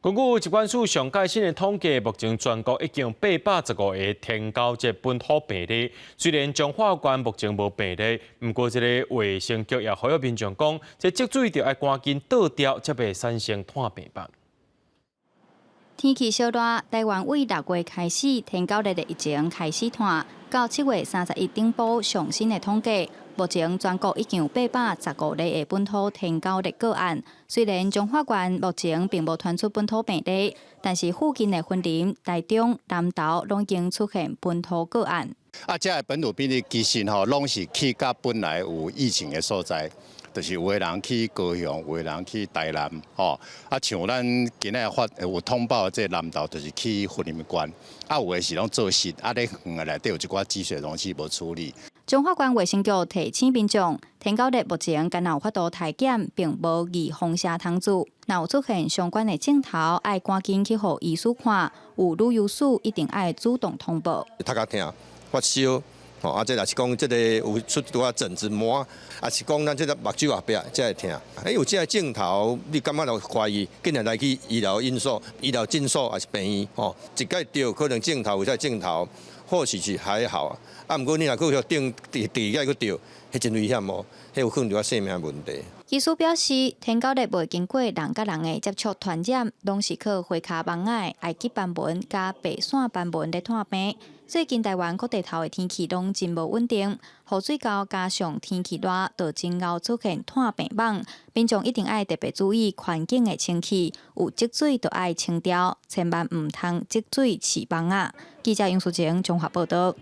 根据疾管署上届新的统计，目前全国已经815个天高节本土病例。虽然彰化县目前无病例，不过这个卫生局也呼吁民众讲，这积水就要赶紧倒掉，才袂产生炭病病。天气小热，台湾为6月开始，天9日的疫情开始炭，到7月31顶报上新的统计。目前全国已经有815例的本土天9日个案。虽然彰化县目前并无传出本土病例，但是附近的云林、台中、南投拢已经出现本土个案。这个本土病例其实拢是去到本来有疫情的所在。就是有的人去高雄，有的人去台南，像咱今日有通报这南投就是去云林县，有的是拢做实，咧园内底有一寡积水东西无处理。彰化县卫生局提醒民众，天9日目前敢有法度体检，并无易放射通知。若有出现相关的镜头，爱赶紧去互医师看，有旅游史一定爱主动通报。头壳痛、发烧。这若是讲这个有出多疹子膜，也是讲咱这个目睭后壁才会痛。有这个镜头，你感觉到怀疑，紧来来去医疗诊所还是病院一解掉可能镜头有这镜头，或许是还好啊。不过你若搁顶第二个掉，迄真危险迄有可能有性命问题。医师表示，天9日未经过人甲人的接触传染，拢是靠花骹蚊仔、埃及斑纹加白线斑纹咧传病。最近台湾各地头的天气拢真无稳定，雨水高加上天气热，导致后出现炭病蚊。民众一定要特别注意环境的清气，有积水就要清掉，千万唔通积水饲蚊仔。记者杨淑晴综合报道。